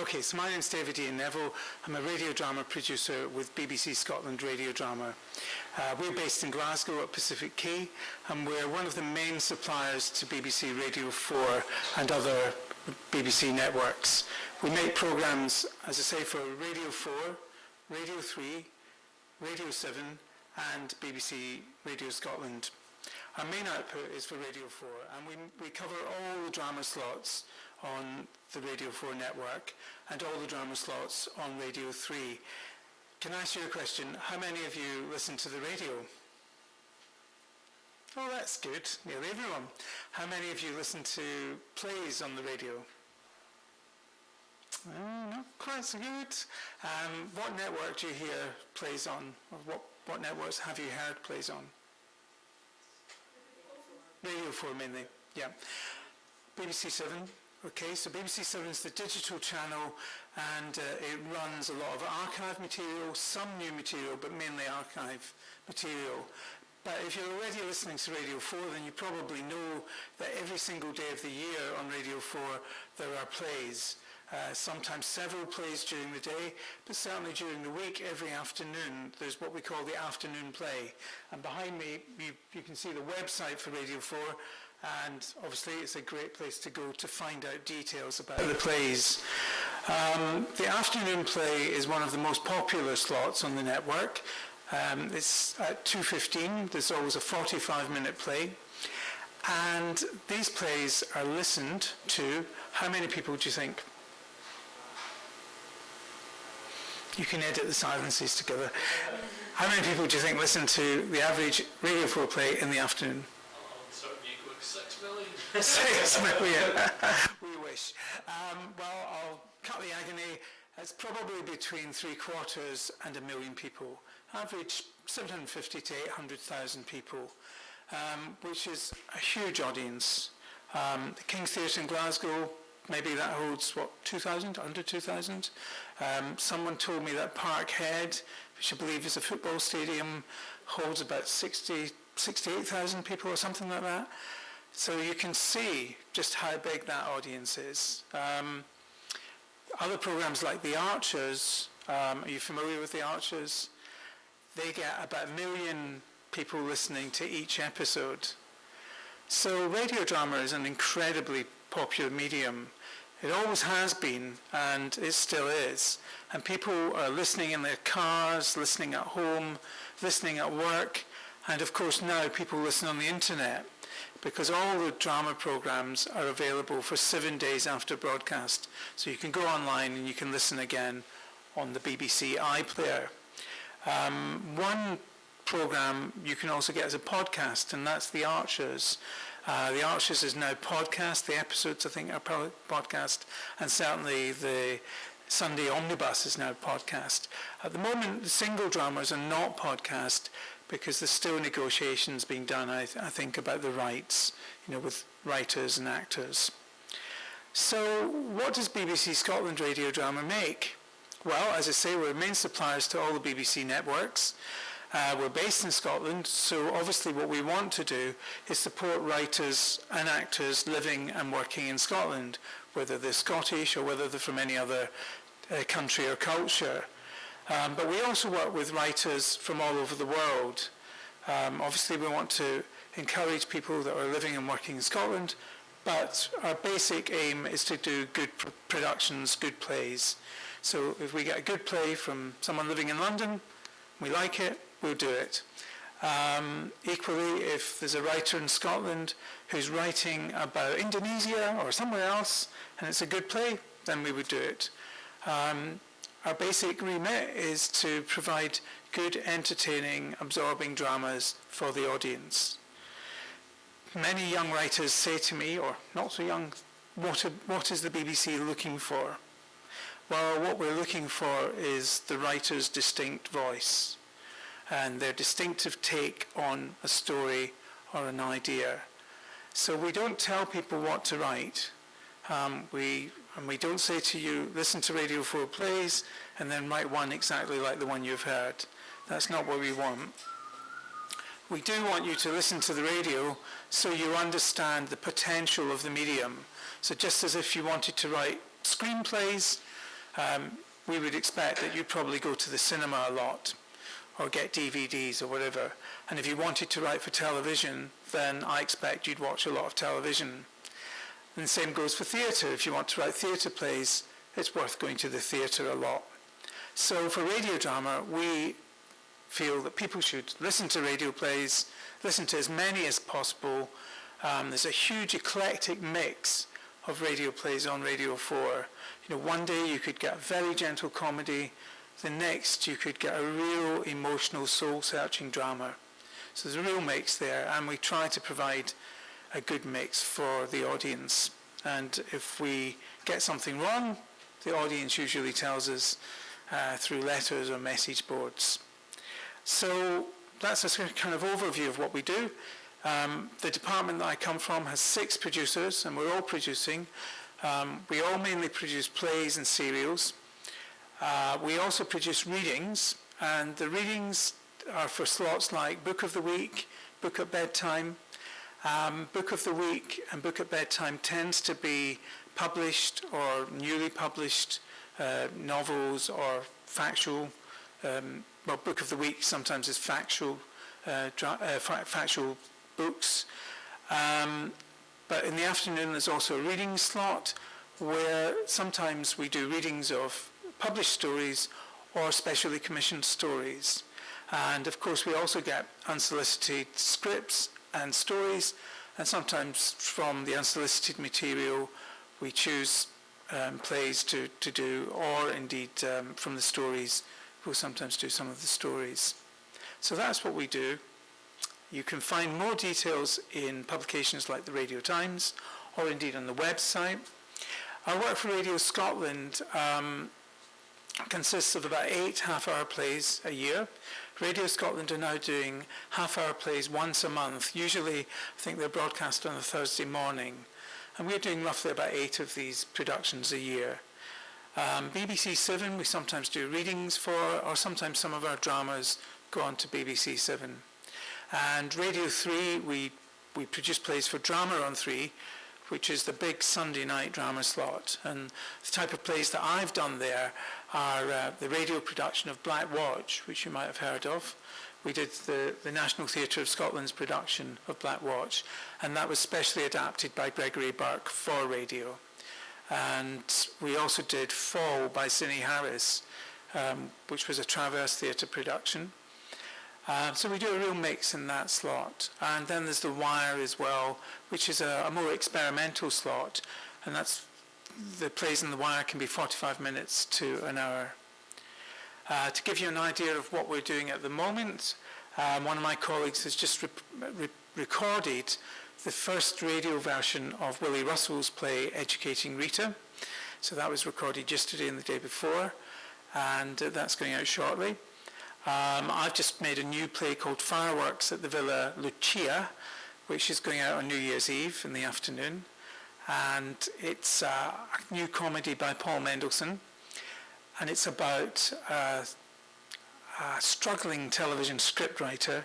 Okay, so my name's David Ian Neville. I'm a radio drama producer with BBC Scotland Radio Drama. We're based in Glasgow at Pacific Quay, and we're one of the main suppliers to BBC Radio 4 and other BBC networks. We make programmes, as I say, for Radio 4, Radio 3, Radio 7 and BBC Radio Scotland. Our main output is for Radio 4, and we cover all the drama slots on the Radio 4 network and all the drama slots on Radio 3. Can I ask you a question? How many of you listen to the radio? Oh, that's good. Nearly everyone. How many of you listen to plays on the radio? Not quite so good. What network do you hear plays on? Or what networks have you heard plays on? Radio 4 mainly, yeah. BBC 7, okay, so BBC 7 is the digital channel, and it runs a lot of archive material, some new material, but mainly archive material. But if you're already listening to Radio 4, then you probably know that every single day of the year on Radio 4 there are plays. Sometimes several plays during the day, but certainly during the week, every afternoon, there's what we call the afternoon play. And behind me, you can see the website for Radio 4, and obviously it's a great place to go to find out details about the plays. The afternoon play is one of the most popular slots on the network. It's at 2:15, there's always a 45-minute play. And these plays are listened to. How many people do you think? You can edit the silences together. How many people do you think listen to the average Radio 4 play in the afternoon? Sort of equal 6 million. 6 million. We wish. Well, I'll cut the agony. It's probably between 3/4 and 1 million people. Average 750 to 800,000 people, which is a huge audience. The King's Theatre in Glasgow, maybe that holds, 2,000, under 2,000? Someone told me that Parkhead, which I believe is a football stadium, holds about 68,000 people or something like that. So you can see just how big that audience is. Other programmes like The Archers, are you familiar with The Archers? They get about 1 million people listening to each episode. So radio drama is an incredibly popular medium. It always has been, and it still is. And people are listening in their cars, listening at home, listening at work, and of course now people listen on the internet, because all the drama programmes are available for 7 days after broadcast. So you can go online and you can listen again on the BBC iPlayer. One programme you can also get as a podcast, and that's The Archers. The Archers is now podcast. The episodes, I think, are podcast, and certainly the Sunday Omnibus is now podcast. At the moment, the single dramas are not podcast because there's still negotiations being done, I think, about the rights, with writers and actors. So what does BBC Scotland Radio Drama make? Well, as I say, we're main suppliers to all the BBC networks. We're based in Scotland, so obviously what we want to do is support writers and actors living and working in Scotland, whether they're Scottish or whether they're from any other country or culture. But we also work with writers from all over the world. Obviously we want to encourage people that are living and working in Scotland, but our basic aim is to do good productions, good plays. So if we get a good play from someone living in London, we like it, we'll do it. Equally, if there's a writer in Scotland who's writing about Indonesia or somewhere else, and it's a good play, then we would do it. Our basic remit is to provide good, entertaining, absorbing dramas for the audience. Many young writers say to me, or not so young, what is the BBC looking for? Well, what we're looking for is the writer's distinct voice and their distinctive take on a story or an idea. So we don't tell people what to write. We don't say to you, listen to Radio 4 plays and then write one exactly like the one you've heard. That's not what we want. We do want you to listen to the radio so you understand the potential of the medium. So just as if you wanted to write screenplays, we would expect that you'd probably go to the cinema a lot or get DVDs or whatever. And if you wanted to write for television, then I expect you'd watch a lot of television. And the same goes for theatre. If you want to write theatre plays, it's worth going to the theatre a lot. So for radio drama, we feel that people should listen to radio plays, listen to as many as possible. There's a huge eclectic mix of radio plays on Radio 4. One day you could get a very gentle comedy, the next you could get a real emotional soul-searching drama. So there's a real mix there, and we try to provide a good mix for the audience. And if we get something wrong, the audience usually tells us through letters or message boards. So that's a kind of overview of what we do. The department that I come from has 6 producers, and we're all producing. We all mainly produce plays and serials. We also produce readings, and the readings are for slots like Book of the Week, Book at Bedtime. Book of the Week and Book at Bedtime tends to be published or newly published novels or factual. Book of the Week sometimes is factual books. But in the afternoon there's also a reading slot where sometimes we do readings of published stories or specially commissioned stories. And of course we also get unsolicited scripts and stories, and sometimes from the unsolicited material we choose plays to do, or indeed from the stories we'll sometimes do some of the stories. So that's what we do. You can find more details in publications like the Radio Times or indeed on the website. Our work for Radio Scotland consists of about 8 half-hour plays a year. Radio Scotland are now doing half-hour plays once a month. Usually, I think they're broadcast on a Thursday morning. And we're doing roughly about 8 of these productions a year. BBC 7 we sometimes do readings for, or sometimes some of our dramas go on to BBC 7. And Radio 3, we produce plays for Drama on 3, which is the big Sunday night drama slot. And the type of plays that I've done there are the radio production of Black Watch, which you might have heard of. We did the National Theatre of Scotland's production of Black Watch, and that was specially adapted by Gregory Burke for radio. And we also did Fall by Zinni Harris, which was a Traverse Theatre production. So we do a real mix in that slot. And then there's The Wire as well, which is a more experimental slot. And that's the plays in The Wire can be 45 minutes to an hour. To give you an idea of what we're doing at the moment, one of my colleagues has just recorded the first radio version of Willie Russell's play Educating Rita. So that was recorded yesterday and the day before, and that's going out shortly. I've just made a new play called Fireworks at the Villa Lucia, which is going out on New Year's Eve in the afternoon. And it's a new comedy by Paul Mendelsohn. And it's about a struggling television scriptwriter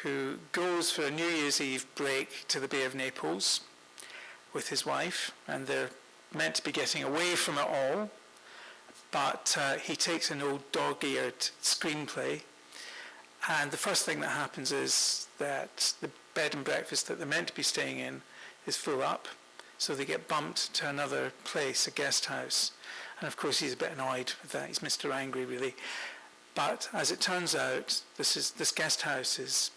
who goes for a New Year's Eve break to the Bay of Naples with his wife. And they're meant to be getting away from it all. But he takes an old dog-eared screenplay, and the first thing that happens is that the bed and breakfast that they're meant to be staying in is full up, so they get bumped to another place, a guest house. And of course he's a bit annoyed with that, he's Mr. Angry really. But as it turns out, this guest house is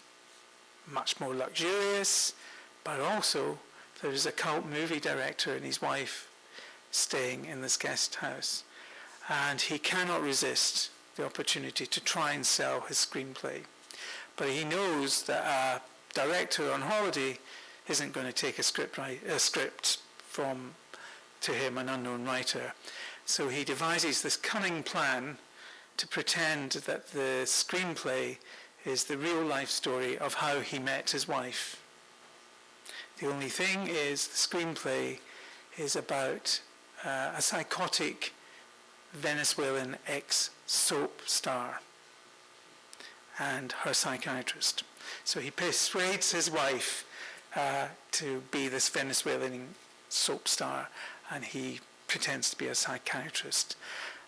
much more luxurious, but also there is a cult movie director and his wife staying in this guest house. And he cannot resist the opportunity to try and sell his screenplay. But he knows that a director on holiday isn't going to take a script to him, an unknown writer. So he devises this cunning plan to pretend that the screenplay is the real life story of how he met his wife. The only thing is the screenplay is about a psychotic Venezuelan ex-soap star and her psychiatrist. So he persuades his wife to be this Venezuelan soap star, and he pretends to be a psychiatrist.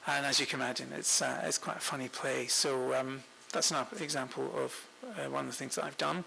And as you can imagine, it's quite a funny play. So that's an example of one of the things that I've done.